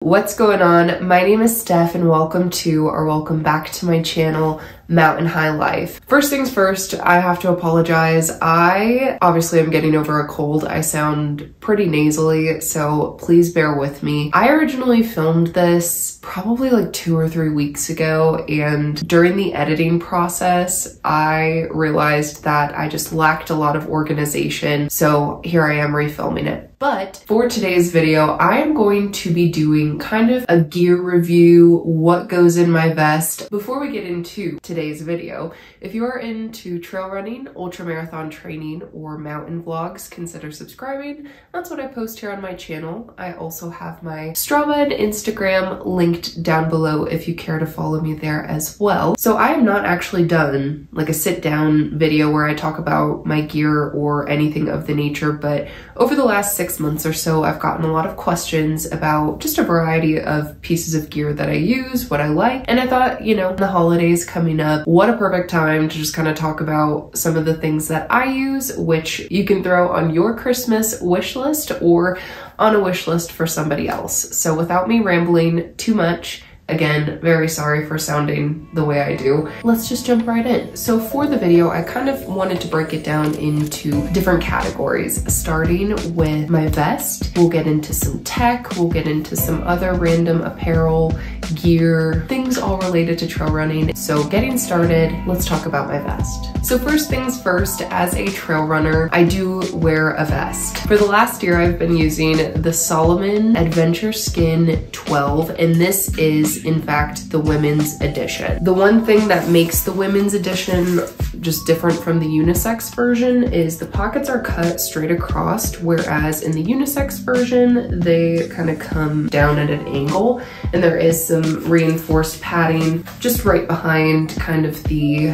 What's going on? My name is Steph and welcome back to my channel, Mountain High Life. First things first, I have to apologize. I obviously am getting over a cold. I sound pretty nasally, so please bear with me. I originally filmed this probably like 2 or 3 weeks ago, and during the editing process, I realized that I just lacked a lot of organization. So here I am refilming it. But for today's video, I am going to be doing kind of a gear review, what goes in my vest. Before we get into today's video, if you are into trail running, ultramarathon training, or mountain vlogs, consider subscribing. That's what I post here on my channel. I also have my Strava and Instagram linked down below if you care to follow me there as well. So I have not actually done like a sit down video where I talk about my gear or anything of the nature, but over the last 6 months or so, I've gotten a lot of questions about just a variety of pieces of gear that I use, what I like, and I thought, you know, the holidays coming up, what a perfect time to just kind of talk about some of the things that I use, which you can throw on your Christmas wish list or on a wish list for somebody else. So without me rambling too much, again, very sorry for sounding the way I do. Let's just jump right in. So for the video, I kind of wanted to break it down into different categories, starting with my vest. We'll get into some tech, we'll get into some other random apparel, gear, things all related to trail running. So getting started, let's talk about my vest. So first things first, as a trail runner, I do wear a vest. For the last year, I've been using the Salomon Adventure Skin 12, and this is in fact the women's edition. The one thing that makes the women's edition just different from the unisex version is the pockets are cut straight across, whereas in the unisex version, they kind of come down at an angle, and there is some reinforced padding just right behind kind of the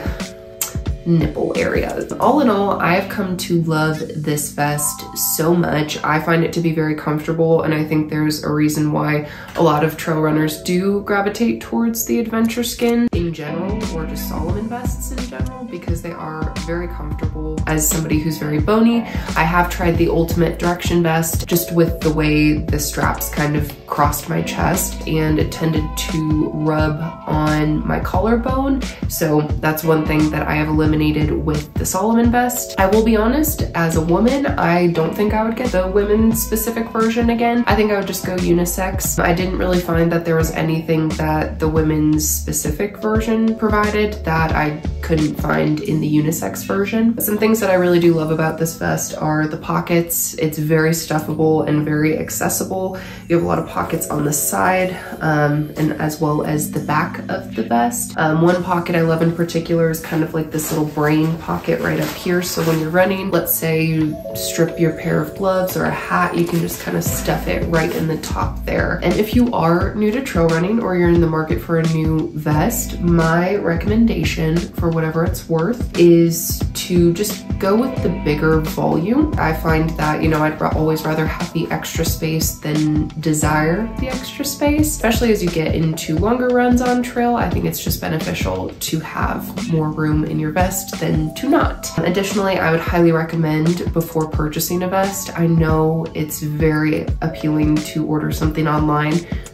nipple area. All in all, I have come to love this vest so much. I find it to be very comfortable, and I think there's a reason why a lot of trail runners do gravitate towards the Adventure Skin in general, or just Salomon vests in general, because they are very comfortable. As somebody who's very bony, I have tried the Ultimate Direction vest just with the way the straps kind of crossed my chest, and it tended to rub on my collarbone. So that's one thing that I have eliminated with the Salomon vest. I will be honest, as a woman, I don't think I would get the women's specific version again. I think I would just go unisex. I didn't really find that there was anything that the women's specific version provided that I couldn't find in the unisex version. Some things that I really do love about this vest are the pockets. It's very stuffable and very accessible. You have a lot of pockets on the side and as well as the back of the vest. One pocket I love in particular is kind of like this little brain pocket right up here. So when you're running, let's say you strip your pair of gloves or a hat, you can just kind of stuff it right in the top there. And if you are new to trail running or you're in the market for a new vest, my recommendation for whatever it's worth is to just go with the bigger volume. I find that, you know, I'd always rather have the extra space than desire the extra space, especially as you get into longer runs on trail. I think it's just beneficial to have more room in your vest than to not. Additionally, I would highly recommend before purchasing a vest, I know it's very appealing to order something online,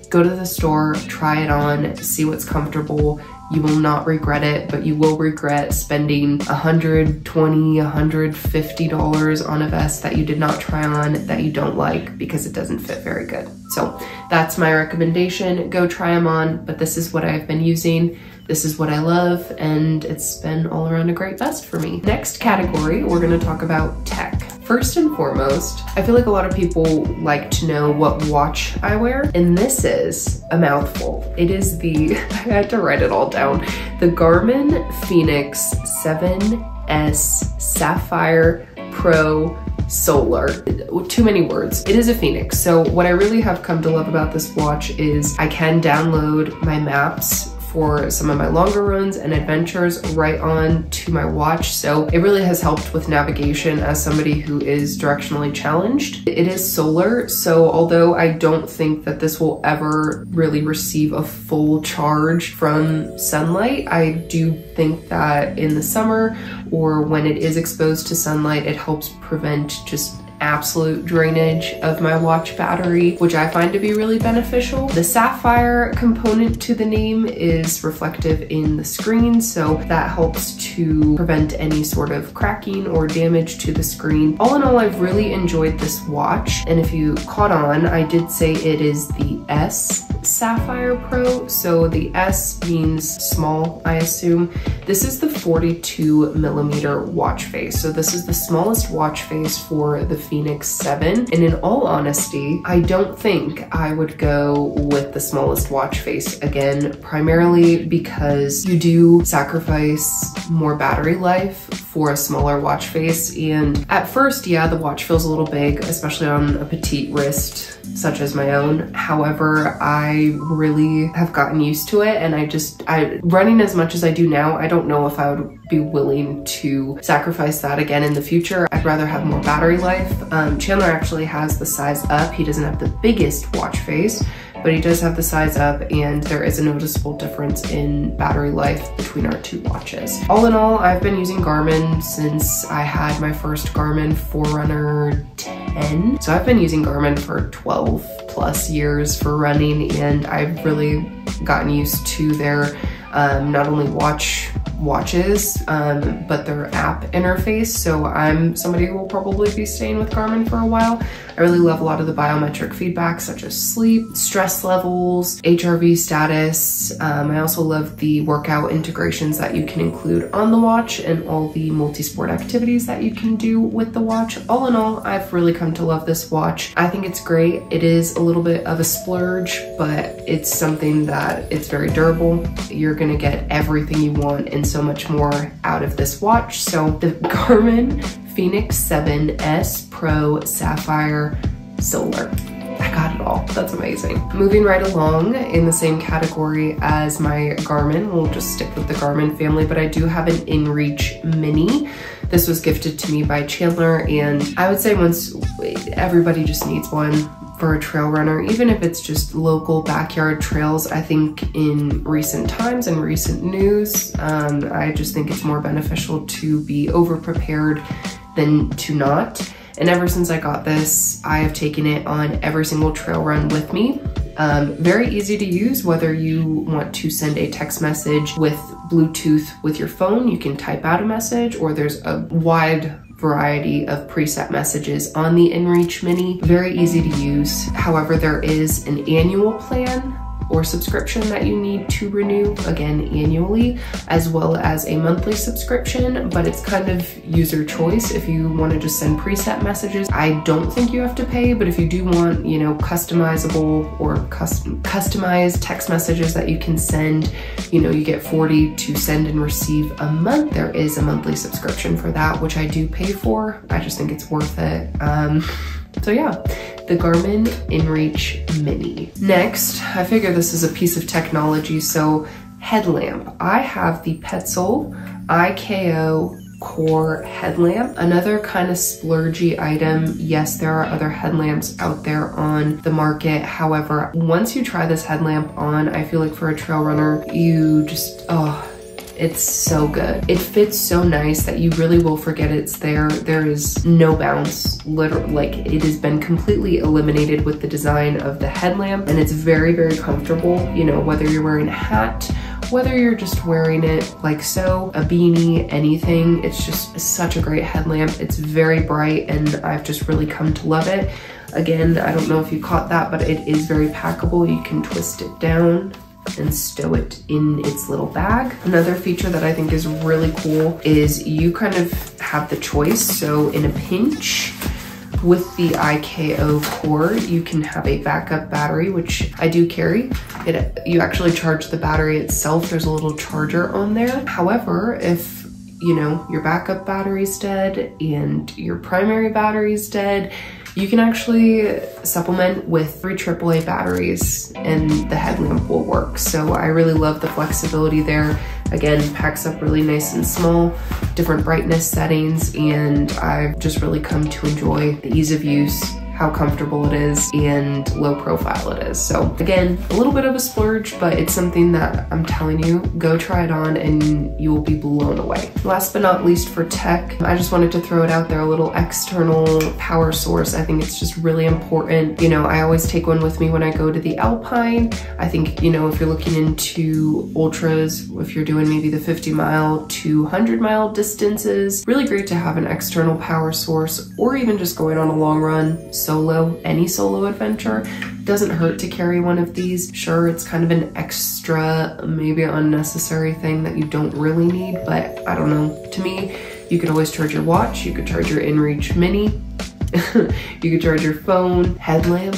go to the store, try it on, see what's comfortable. You will not regret it, but you will regret spending $120, $150 on a vest that you did not try on, that you don't like, because it doesn't fit very good. So that's my recommendation. Go try them on, but this is what I've been using. This is what I love, and it's been all around a great vest for me. Next category, we're gonna talk about tech. First and foremost, I feel like a lot of people like to know what watch I wear, and this is a mouthful. It is the, I had to write it all down, the Garmin Fenix 7S Sapphire Pro Solar. Too many words. It is a Fenix. So what I really have come to love about this watch is I can download my maps for some of my longer runs and adventures right on to my watch. So it really has helped with navigation as somebody who is directionally challenged. It is solar, so although I don't think that this will ever really receive a full charge from sunlight, I do think that in the summer or when it is exposed to sunlight, it helps prevent just absolute drainage of my watch battery, which I find to be really beneficial. The sapphire component to the name is reflective in the screen, so that helps to prevent any sort of cracking or damage to the screen. All in all, I've really enjoyed this watch, and if you caught on, I did say it is the S Sapphire Pro, so the S means small, I assume. This is the 42mm watch face, so this is the smallest watch face for the Fenix 7, and in all honesty, I don't think I would go with the smallest watch face again, primarily because you do sacrifice more battery life for a smaller watch face, and at first, yeah, the watch feels a little big, especially on a petite wrist such as my own. However, I really have gotten used to it, and running as much as I do now, I don't know if I would be willing to sacrifice that again in the future. I'd rather have more battery life. Chandler actually has the size up. He doesn't have the biggest watch face, but he does have the size up, and there is a noticeable difference in battery life between our two watches. All in all, I've been using Garmin since I had my first Garmin Forerunner 10. So I've been using Garmin for 12 plus years for running, and I've really gotten used to their not only watches, but their app interface. So I'm somebody who will probably be staying with Garmin for a while. I really love a lot of the biometric feedback, such as sleep, stress levels, HRV status. I also love the workout integrations that you can include on the watch and all the multi-sport activities that you can do with the watch. All in all, I've really come to love this watch. I think it's great. It is a little bit of a splurge, but it's something that it's very durable. You're gonna get everything you want and so much more out of this watch. So the Garmin Fenix 7S Pro Sapphire Solar. I got it all. That's amazing. Moving right along in the same category as my Garmin, we'll just stick with the Garmin family, but I do have an InReach Mini. This was gifted to me by Chandler, and I would say everybody just needs one for a trail runner, even if it's just local backyard trails. I think in recent times and recent news, I just think it's more beneficial to be over-prepared than to not. And ever since I got this, I have taken it on every single trail run with me. Very easy to use, whether you want to send a text message with Bluetooth with your phone, you can type out a message, or there's a wide variety of preset messages on the InReach Mini. Very easy to use. However, there is an annual plan or subscription that you need to renew, again, annually, as well as a monthly subscription, but it's kind of user choice. If you want to just send preset messages, I don't think you have to pay, but if you do want, you know, customizable or customized text messages that you can send, you know, you get 40 to send and receive a month. There is a monthly subscription for that, which I do pay for. I just think it's worth it. So yeah, the Garmin InReach Mini. Next, I figure this is a piece of technology, so headlamp. I have the Petzl IKO Core headlamp, another kind of splurgy item. Yes, there are other headlamps out there on the market. However, once you try this headlamp on, I feel like for a trail runner, you just, it's so good. It fits so nice that you really will forget it's there. There is no bounce, literally, like it has been completely eliminated with the design of the headlamp, and it's very, very comfortable. You know, whether you're wearing a hat, whether you're just wearing it like so, a beanie, anything, it's just such a great headlamp. It's very bright, and I've just really come to love it. Again, I don't know if you caught that, but it is very packable. You can twist it down and stow it in its little bag. Another feature that I think is really cool is you kind of have the choice. So in a pinch, with the IKO Core, you can have a backup battery, which I do carry. You actually charge the battery itself. There's a little charger on there. However, if you know your backup battery's dead and your primary battery's dead, you can actually supplement with 3 AAA batteries and the headlamp will work. So I really love the flexibility there. Again, packs up really nice and small, different brightness settings, and I've just really come to enjoy the ease of use, how comfortable it is and low profile it is. So again, a little bit of a splurge, but it's something that I'm telling you, go try it on and you will be blown away. Last but not least for tech, I just wanted to throw it out there, a little external power source. I think it's just really important. You know, I always take one with me when I go to the Alpine. I think, you know, if you're looking into ultras, if you're doing maybe the 50-mile to 100-mile distances, really great to have an external power source, or even just going on a long run solo, any solo adventure. Doesn't hurt to carry one of these. Sure, it's kind of an extra, maybe unnecessary thing that you don't really need, but I don't know. To me, you could always charge your watch, you could charge your InReach Mini, you could charge your phone, headlamp,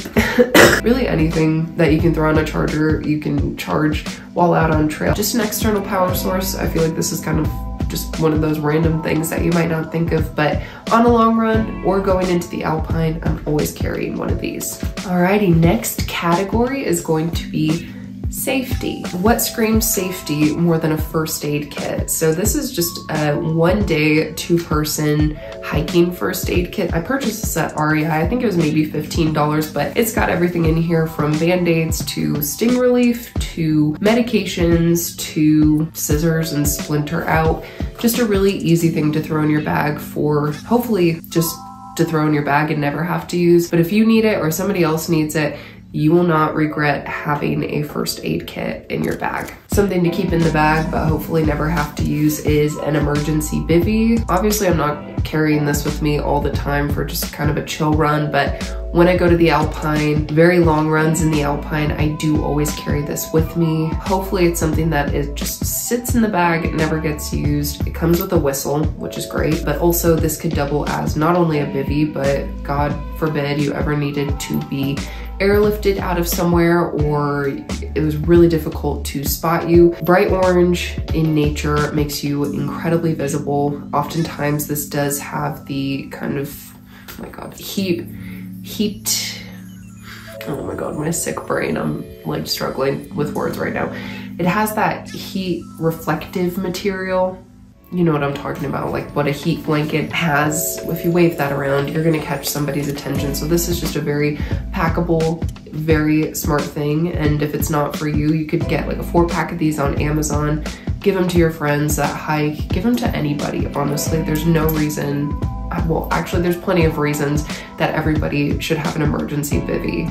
really anything that you can throw on a charger, you can charge while out on trail. Just an external power source. I feel like this is kind of just one of those random things that you might not think of, but on a long run or going into the Alpine, I'm always carrying one of these. Alrighty, next category is going to be safety. What screams safety more than a first aid kit? So this is just a 1-day, 2-person hiking first aid kit. I purchased this at REI. I think it was maybe $15, but it's got everything in here from band-aids to sting relief to medications to scissors and splinter out. Just a really easy thing to throw in your bag for hopefully just to throw in your bag and never have to use. But if you need it or somebody else needs it, you will not regret having a first aid kit in your bag. Something to keep in the bag, but hopefully never have to use, is an emergency bivy. Obviously, I'm not carrying this with me all the time for just kind of a chill run, but when I go to the Alpine, very long runs in the Alpine, I do always carry this with me. Hopefully it's something that it just sits in the bag, it never gets used. It comes with a whistle, which is great, but also this could double as not only a bivy, but God forbid you ever needed to be airlifted out of somewhere or it was really difficult to spot you. Bright orange in nature makes you incredibly visible. Oftentimes this does have the kind of, oh my God, heat, oh my God, my sick brain, I'm like struggling with words right now. It has that heat reflective material. You know what I'm talking about, like what a heat blanket has. If you wave that around, you're gonna catch somebody's attention. So this is just a very packable, very smart thing. And if it's not for you, you could get like a 4-pack of these on Amazon, give them to your friends that hike, give them to anybody, honestly. There's no reason, well, actually there's plenty of reasons that everybody should have an emergency bivy.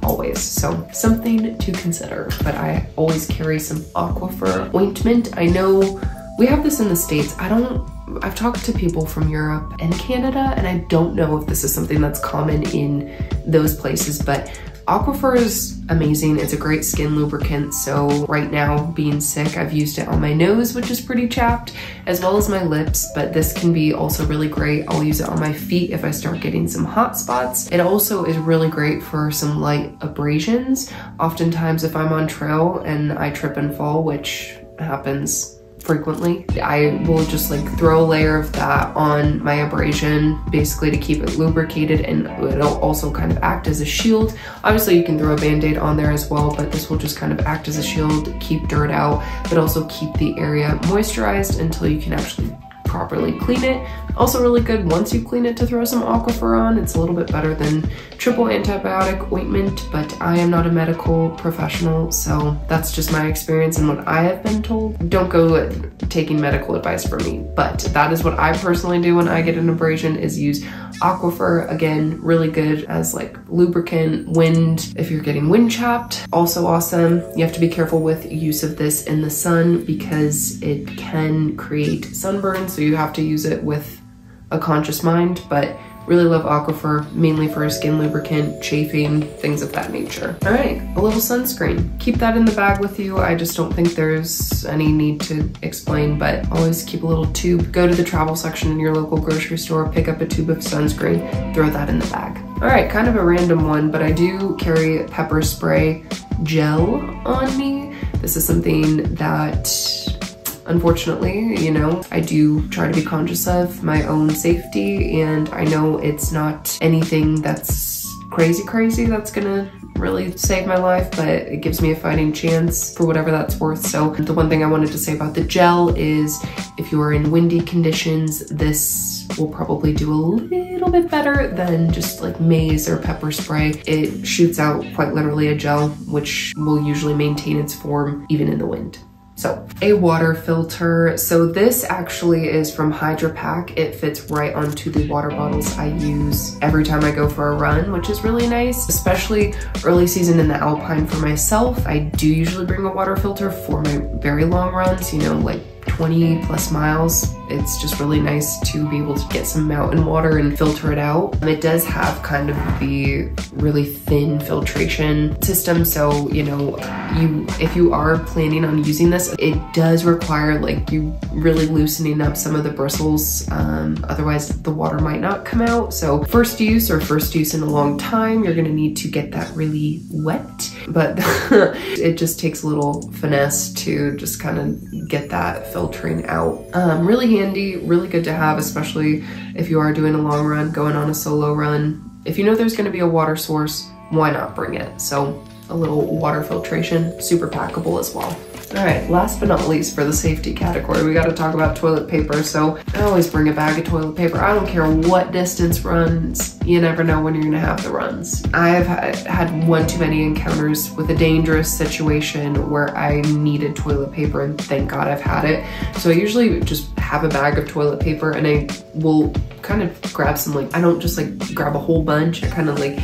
Always. So something to consider. But I always carry some Aquifer ointment. I know we have this in the States. I've talked to people from Europe and Canada, and I don't know if this is something that's common in those places, but Aquifer is amazing. It's a great skin lubricant. So right now, being sick, I've used it on my nose, which is pretty chapped, as well as my lips, but this can be also really great. I'll use it on my feet if I start getting some hot spots. It also is really great for some light abrasions. Oftentimes, if I'm on trail and I trip and fall, which happens frequently, I will just like throw a layer of that on my abrasion, basically to keep it lubricated, and it'll also kind of act as a shield. Obviously you can throw a band-aid on there as well, but this will just kind of act as a shield, keep dirt out, but also keep the area moisturized until you can actually properly clean it. Also really good once you clean it to throw some Aquifer on. It's a little bit better than triple antibiotic ointment, but I am not a medical professional, so that's just my experience and what I have been told. Don't go taking medical advice from me, but that is what I personally do when I get an abrasion, is use Aquifer. Again, really good as like lubricant. Wind, if you're getting wind chapped, also awesome. You have to be careful with use of this in the sun because it can create sunburn, so you have to use it with a conscious mind, but really love Aquifer, mainly for skin lubricant, chafing, things of that nature. All right, a little sunscreen. Keep that in the bag with you. I just don't think there's any need to explain, but always keep a little tube. Go to the travel section in your local grocery store, pick up a tube of sunscreen, throw that in the bag. All right, kind of a random one, but I do carry pepper spray gel on me. This is something that, unfortunately, you know, I do try to be conscious of my own safety, and I know it's not anything that's crazy that's gonna really save my life, but it gives me a fighting chance for whatever that's worth. So the one thing I wanted to say about the gel is if you are in windy conditions, this will probably do a little bit better than just like maize or pepper spray. It shoots out quite literally a gel, which will usually maintain its form even in the wind. So a water filter. So this actually is from Hydra Pack. It fits right onto the water bottles I use every time I go for a run, which is really nice, especially early season in the Alpine for myself. I do usually bring a water filter for my very long runs, you know, like 20 plus miles. It's just really nice to be able to get some mountain water and filter it out. It does have kind of the really thin filtration system, so you know, if you are planning on using this, it does require like you really loosening up some of the bristles, otherwise the water might not come out. So first use in a long time, you're gonna need to get that really wet, but it just takes a little finesse to just kind of get that filtering out. Really handy, really good to have, especially if you are doing a long run, going on a solo run. If you know there's going to be a water source, why not bring it? So a little water filtration, super packable as well. All right, last but not least for the safety category, we got to talk about toilet paper. So I always bring a bag of toilet paper. I don't care what distance runs, you never know when you're gonna have the runs. I've had one too many encounters with a dangerous situation where I needed toilet paper, and thank God I've had it. So I usually just have a bag of toilet paper, and I will kind of grab some, like, I don't just like grab a whole bunch. I kind of like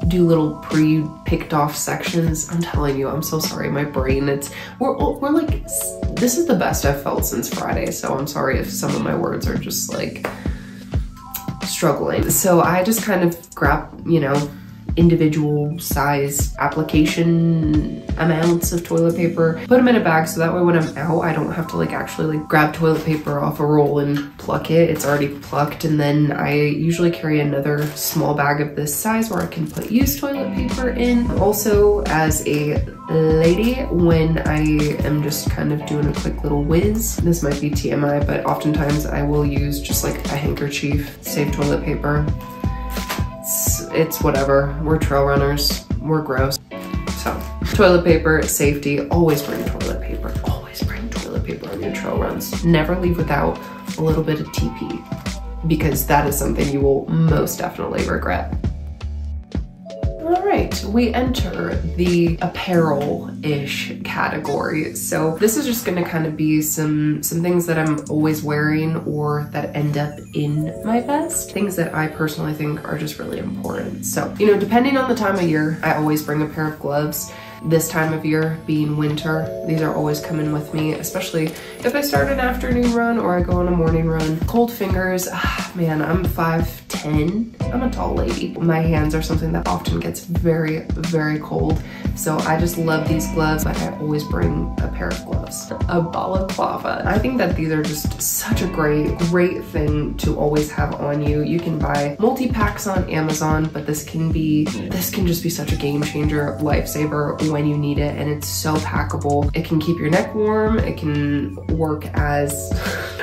do little pre-picked off sections. I'm telling you, I'm so sorry, my brain, we're like, this is the best I've felt since Friday, so I'm sorry if some of my words are just like struggling. So I just kind of grab, you know, individual size application amounts of toilet paper, put them in a bag, so that way when I'm out, I don't have to like actually like grab toilet paper off a roll and pluck it. It's already plucked. And then I usually carry another small bag of this size where I can put used toilet paper in. Also, as a lady, when I am just kind of doing a quick little whiz, this might be TMI, but oftentimes I will use just like a handkerchief, save toilet paper. It's whatever, we're trail runners, we're gross. So toilet paper, safety, always bring toilet paper. Always bring toilet paper on your trail runs. Never leave without a little bit of TP, because that is something you will most definitely regret. All right, we enter the apparel-ish category. So this is just gonna kind of be some things that I'm always wearing or that end up in my vest. Things that I personally think are just really important. So, you know, depending on the time of year, I always bring a pair of gloves. This time of year being winter, these are always coming with me, especially if I start an afternoon run or I go on a morning run. Cold fingers, man, I'm 5'10", I'm a tall lady. My hands are something that often gets very, very cold. So I just love these gloves, but I always bring a pair of gloves. A balaclava. I think that these are just such a great thing to always have on you. You can buy multi-packs on Amazon, but this can just be such a game changer, lifesaver when you need it, and it's so packable. It can keep your neck warm, it can work as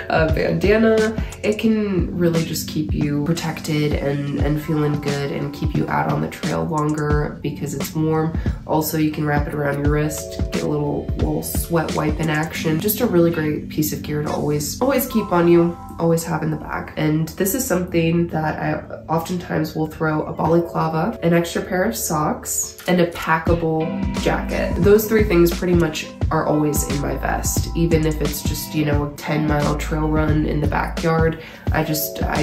a bandana, it can really just keep you protected and feeling good and keep you out on the trail longer because it's warm. Also, you can wrap it around your wrist, get a little sweat wipe in action. Just a really great piece of gear to always keep on you, always have in the bag. And this is something that I oftentimes will throw a balaclava, an extra pair of socks, and a packable jacket. Those three things pretty much are always in my vest, even if it's just, you know, a 10-mile trail run in the backyard. I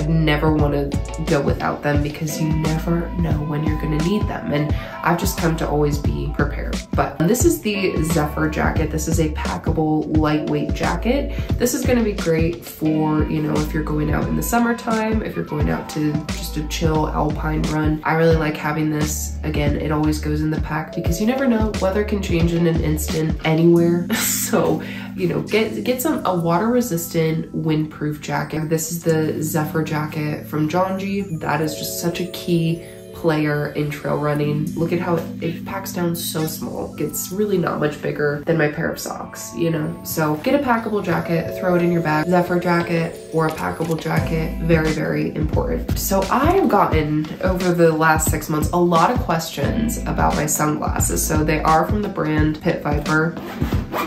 never want to go without them because you never know when you're gonna need them. And I've just come to always be prepared. But this is the Zephyr jacket. This is a packable, lightweight jacket. This is gonna be great for, you know, if you're going out in the summertime, if you're going out to just a chill alpine run. I really like having this. Again, it always goes in the pack because you never know, weather can change in an instant anywhere. So, you know, get a water resistant windproof jacket. This is the Zephyr jacket from Jonji. That is just such a key player in trail running. Look at how it packs down so small. It's really not much bigger than my pair of socks, you know? So get a packable jacket, throw it in your bag. Zephyr jacket or a packable jacket, very, very important. So I've gotten, over the last 6 months, a lot of questions about my sunglasses. So they are from the brand Pit Viper.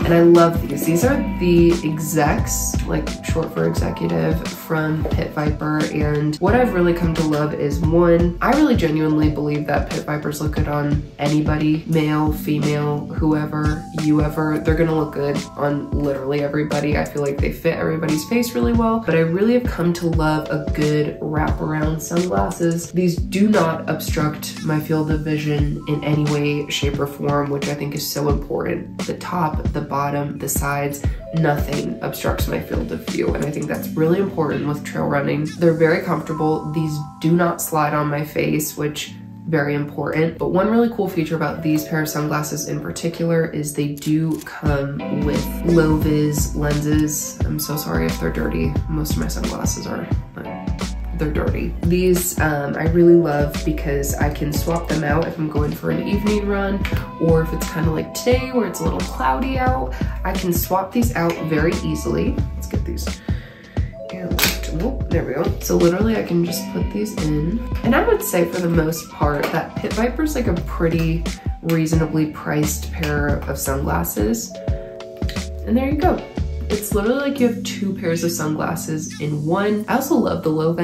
And I love these. These are the Execs, like short for executive, from Pit Viper. And what I've really come to love is, one, I really genuinely believe that Pit Vipers look good on anybody, male, female, whoever, youever. They're gonna look good on literally everybody. I feel like they fit everybody's face really well, but I really have come to love a good wraparound sunglasses. These do not obstruct my field of vision in any way, shape, or form, which I think is so important. The top, the bottom, the sides, nothing obstructs my field of view, and I think that's really important with trail running. They're very comfortable. These do not slide on my face, which very important. But one really cool feature about these pair of sunglasses in particular is they do come with low vis lenses. I'm so sorry if they're dirty. Most of my sunglasses are, they're dirty. These I really love because I can swap them out if I'm going for an evening run, or if it's kind of like today where it's a little cloudy out. I can swap these out very easily. Let's get these. Whoop, there we go. So literally I can just put these in. And I would say for the most part that Pit Viper's like a pretty reasonably priced pair of sunglasses. And there you go. It's literally like you have two pairs of sunglasses in one. I also love the low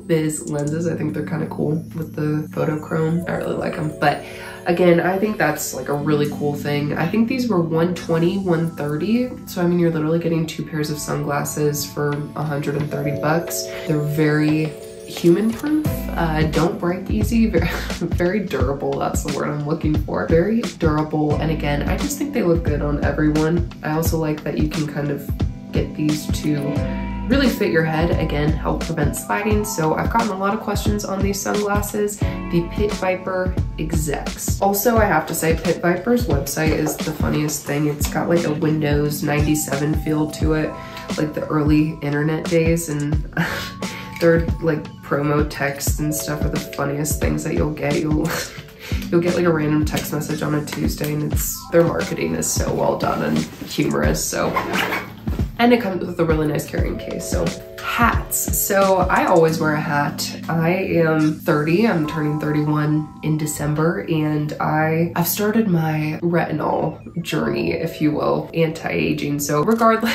vis lenses. I think they're kind of cool with the photochrome. I really like them. But again, I think that's like a really cool thing. I think these were $120, $130. So I mean, you're literally getting two pairs of sunglasses for $130. They're very human proof, don't break easy, very durable. That's the word I'm looking for. Very durable. And again, I just think they look good on everyone. I also like that you can kind of get these to really fit your head, again, help prevent sliding. So I've gotten a lot of questions on these sunglasses, the Pit Viper Execs. Also, I have to say Pit Viper's website is the funniest thing. It's got like a Windows 97 feel to it, like the early internet days, and their like promo texts and stuff are the funniest things that you'll get. You'll get like a random text message on a Tuesday, and their marketing is so well done and humorous. So, and it comes with a really nice carrying case. So hats. So I always wear a hat. I am 30, I'm turning 31 in December, and I've started my retinol journey, if you will, anti-aging. So regardless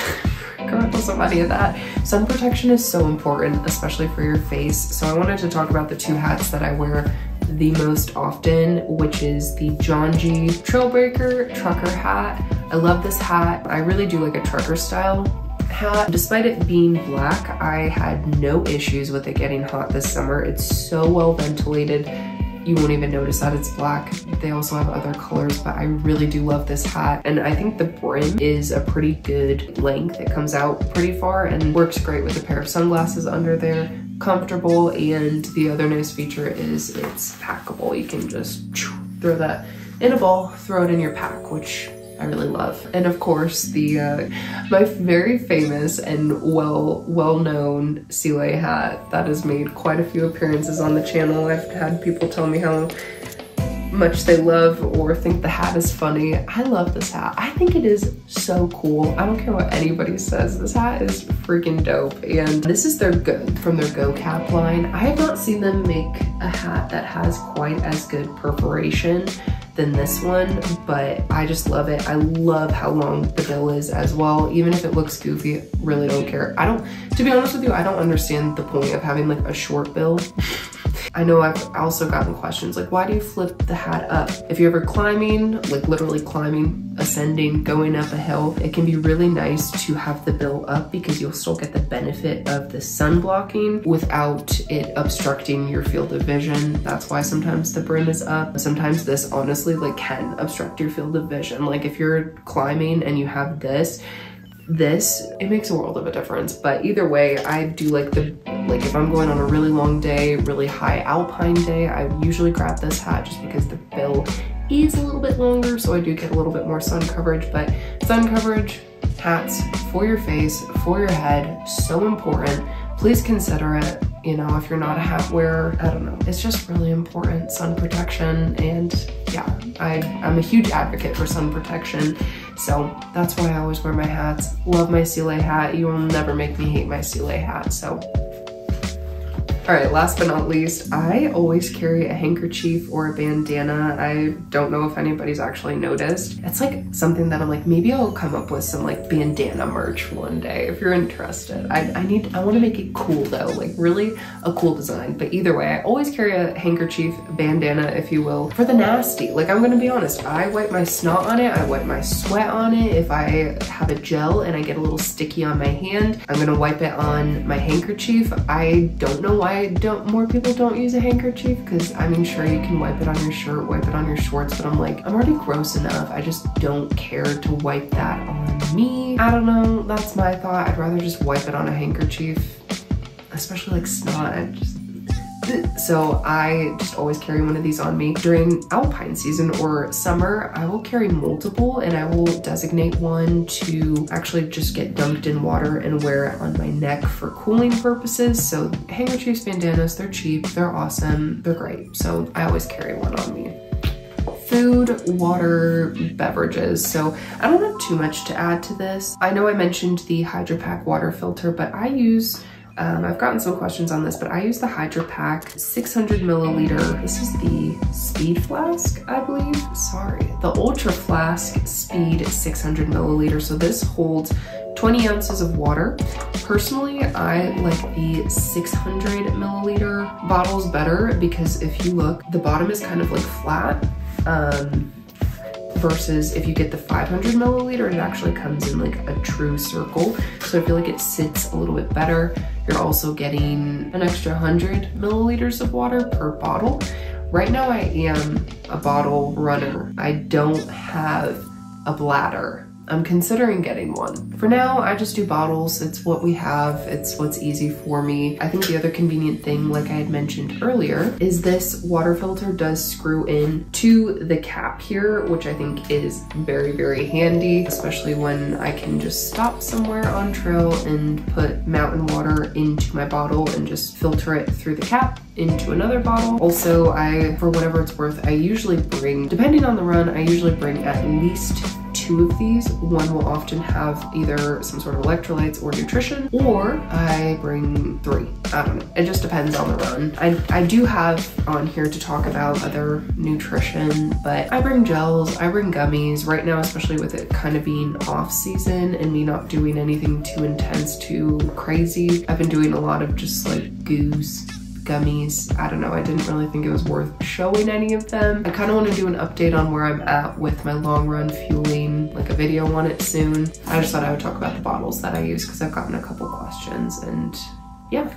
of any of that, sun protection is so important, especially for your face. So I wanted to talk about the two hats that I wear the most often, which is the John G. Trailbreaker trucker hat. I love this hat. I really do like a trucker style hat. Despite it being black, I had no issues with it getting hot this summer. It's so well ventilated. You won't even notice that it's black. They also have other colors, but I really do love this hat. And I think the brim is a pretty good length. It comes out pretty far and works great with a pair of sunglasses under there. Comfortable, and the other nice feature is it's packable. You can just throw that in a ball, throw it in your pack, which I really love. And of course, my very famous and well-known Sealay hat that has made quite a few appearances on the channel. I've had people tell me how much they love or think the hat is funny. I love this hat. I think it is so cool. I don't care what anybody says. This hat is freaking dope. And this is from their Go Cap line. I have not seen them make a hat that has quite as good perforation than this one, but I just love it. I love how long the bill is as well. Even if it looks goofy, really don't care. To be honest with you, I don't understand the point of having like a short bill. I know I've also gotten questions like, why do you flip the hat up? If you're ever climbing, like literally climbing, ascending, going up a hill, it can be really nice to have the bill up because you'll still get the benefit of the sun blocking without it obstructing your field of vision. That's why sometimes the brim is up. Sometimes this honestly like can obstruct your field of vision. Like if you're climbing and you have this, it makes a world of a difference. But either way, I do like if I'm going on a really long day, really high alpine day, I usually grab this hat just because the bill is a little bit longer, so I do get a little bit more sun coverage. But sun coverage, hats for your face, for your head, so important. Please consider it. You know, if you're not a hat wearer, I don't know. It's just really important, sun protection. And yeah, I'm a huge advocate for sun protection. So that's why I always wear my hats. Love my Sealay hat. You will never make me hate my Sealay hat. So All right, last but not least, I always carry a handkerchief or a bandana. I don't know if anybody's actually noticed. It's like something that I'm like, maybe I'll come up with some like bandana merch one day if you're interested. I want to make it cool though, like really a cool design. But either way, I always carry a handkerchief, bandana, if you will, for the nasty. Like, I'm gonna be honest, I wipe my snot on it, I wipe my sweat on it. If I have a gel and I get a little sticky on my hand, I'm gonna wipe it on my handkerchief. I don't know why more people don't use a handkerchief, because I mean, sure, you can wipe it on your shirt, wipe it on your shorts, but I'm like, I'm already gross enough. I just don't care to wipe that on me. I don't know, that's my thought. I'd rather just wipe it on a handkerchief, especially like snot. So I just always carry one of these on me. During alpine season or summer, I will carry multiple, and I will designate one to actually just get dunked in water and wear it on my neck for cooling purposes. So handkerchiefs, bandanas, they're cheap, they're awesome, they're great. So I always carry one on me. Food, water, beverages. So I don't have too much to add to this. I know I mentioned the Hydro Pack water filter, but I use I've gotten some questions on this, but I use the Hydro Pack 600 milliliter. This is the Speed Flask, I believe. Sorry, the Ultra Flask Speed 600 milliliter. So this holds 20 ounces of water. Personally, I like the 600 milliliter bottles better, because if you look, the bottom is kind of like flat. Versus if you get the 500 milliliter, it actually comes in like a true circle. So I feel like it sits a little bit better. You're also getting an extra 100 milliliters of water per bottle. Right now I am a bottle runner. I don't have a bladder. I'm considering getting one. For now, I just do bottles. It's what we have. It's what's easy for me. I think the other convenient thing, like I had mentioned earlier, is this water filter does screw in to the cap here, which I think is very, very handy, especially when I can just stop somewhere on trail and put mountain water into my bottle and just filter it through the cap into another bottle. Also, for whatever it's worth, I usually bring, depending on the run, I usually bring at least 2 of these. One will often have either some sort of electrolytes or nutrition, or I bring 3. I don't know. It just depends on the run. I do have on here to talk about other nutrition, but I bring gels, I bring gummies. Right now, especially with it kind of being off season and me not doing anything too intense, too crazy, I've been doing a lot of just like goos, gummies. I don't know, I didn't really think it was worth showing any of them. I kind of want to do an update on where I'm at with my long run fueling, like a video on it soon. I just thought I would talk about the bottles that I use because I've gotten a couple questions, and yeah.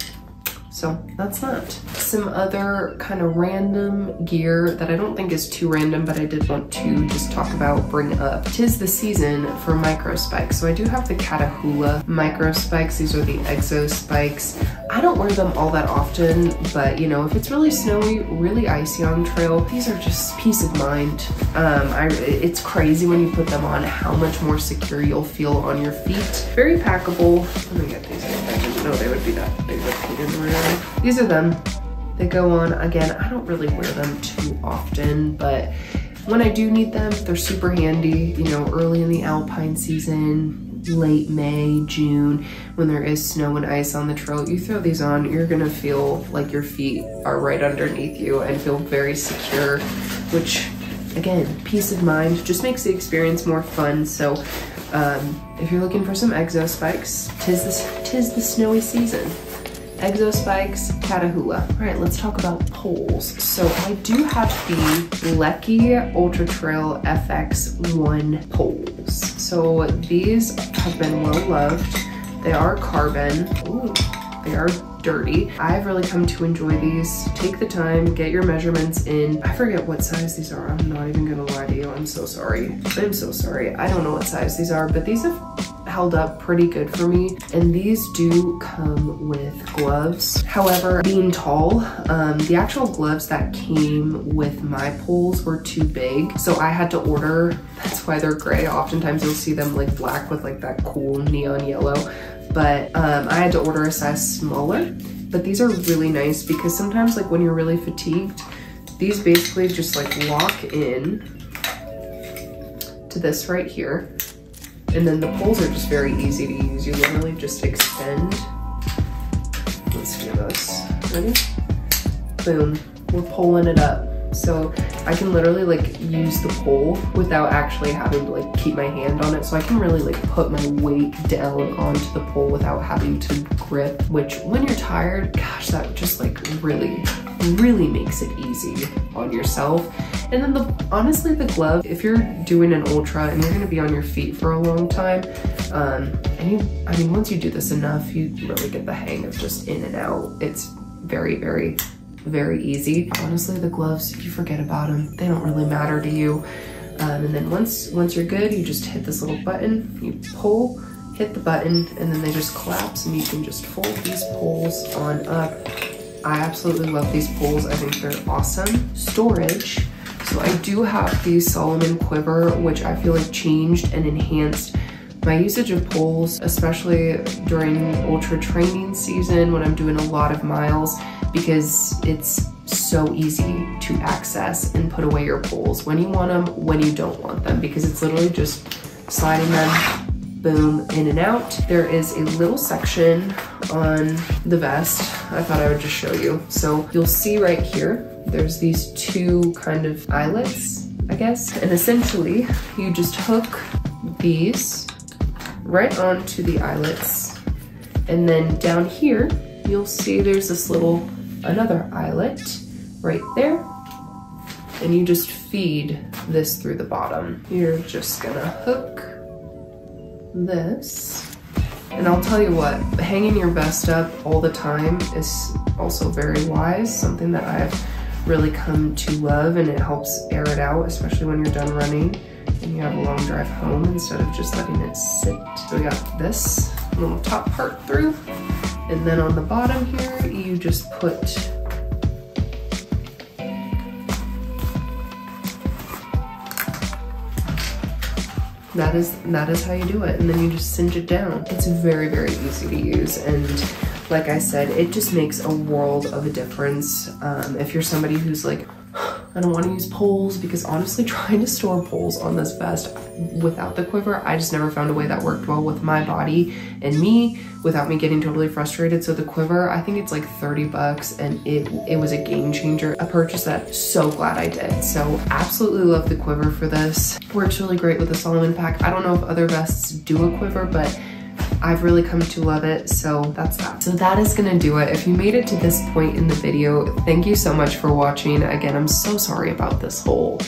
So that's that. Some other kind of random gear that I don't think is too random, but I did want to just talk about, bring up. 'Tis the season for micro spikes. So I do have the Catahoula micro spikes. These are the exo spikes. I don't wear them all that often, but you know, if it's really snowy, really icy on trail, these are just peace of mind. It's crazy when you put them on how much more secure you'll feel on your feet. Very packable. Let me get these. I didn't know they would be that big of a pain in the rear. These are them. They go on. Again, I don't really wear them too often, but when I do need them, they're super handy, you know, early in the alpine season, late May, June, when there is snow and ice on the trail. You throw these on, you're gonna feel like your feet are right underneath you and feel very secure, which again, peace of mind, just makes the experience more fun. So if you're looking for some exo spikes, tis the snowy season. Exo spikes, Catahoula. All right, let's talk about poles. So I do have the Lecky Ultra Trail FX1 poles. So these have been well loved. They are carbon. Ooh, they are dirty. I've really come to enjoy these. Take the time, get your measurements in. I forget what size these are. I'm not even gonna lie to you. I'm so sorry. I'm so sorry. I don't know what size these are, but these have held up pretty good for me. And these do come with gloves. However, being tall, the actual gloves that came with my poles were too big. So I had to order, that's why they're gray. Oftentimes you'll see them like black with like that cool neon yellow. But I had to order a size smaller. But these are really nice because sometimes like when you're really fatigued, these basically just like lock in to this right here. And then the poles are just very easy to use. You literally just extend. Let's do this. Ready? Boom. We're pulling it up. So I can literally like use the pole without actually having to like keep my hand on it. So I can really like put my weight down onto the pole without having to grip, which when you're tired, gosh, that just like really makes it easy on yourself. And then honestly, the glove, if you're doing an ultra and you're gonna be on your feet for a long time, I mean, once you do this enough, you really get the hang of just in and out. It's very easy. Honestly, the gloves, you forget about them. They don't really matter to you. And then once you're good, you just hit this little button, you pull, hit the button, and then they just collapse and you can just fold these poles on up. I absolutely love these poles. I think they're awesome. Storage. So I do have the Solomon quiver, which I feel like changed and enhanced my usage of poles, especially during ultra training season when I'm doing a lot of miles, because it's so easy to access and put away your poles when you want them, when you don't want them, because it's literally just sliding them, boom, in and out. There is a little section on the vest I thought I would just show you. So you'll see right here, there's these two kind of eyelets, I guess, and essentially you just hook these right onto the eyelets, and then down here you'll see there's this little another eyelet right there, and you just feed this through the bottom. You're just gonna hook this, and I'll tell you what, hanging your vest up all the time is also very wise, something that I've really come to love, and it helps air it out, especially when you're done running and you have a long drive home instead of just letting it sit. So we got this little top part through, and then on the bottom here, you just put that is how you do it, and then you just cinch it down. It's very easy to use, and like I said, it just makes a world of a difference. If you're somebody who's like, I don't want to use poles, because honestly, trying to store poles on this vest without the quiver, I just never found a way that worked well with my body and me without me getting totally frustrated. So the quiver, I think it's like 30 bucks, and it was a game changer. A purchase that so glad I did. So absolutely love the quiver for this. Works really great with the Solomon pack. I don't know if other vests do a quiver, but I've really come to love it, so that's that. So that is gonna do it. If you made it to this point in the video, thank you so much for watching. Again, I'm so sorry about this whole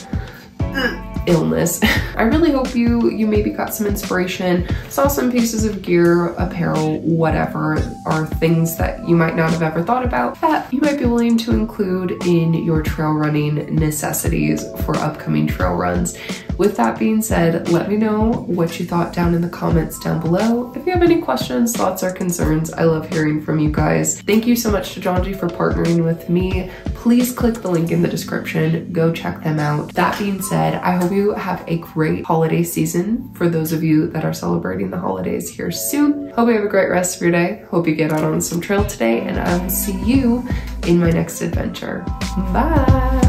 illness. I really hope you maybe got some inspiration, saw some pieces of gear, apparel, whatever, are things that you might not have ever thought about that you might be willing to include in your trail running necessities for upcoming trail runs. With that being said, let me know what you thought down in the comments down below. If you have any questions, thoughts, or concerns, I love hearing from you guys. Thank you so much to Jonji for partnering with me. Please click the link in the description, go check them out. That being said, I hope you have a great holiday season for those of you that are celebrating the holidays here soon. Hope you have a great rest of your day. Hope you get out on some trail today, and I will see you in my next adventure. Bye.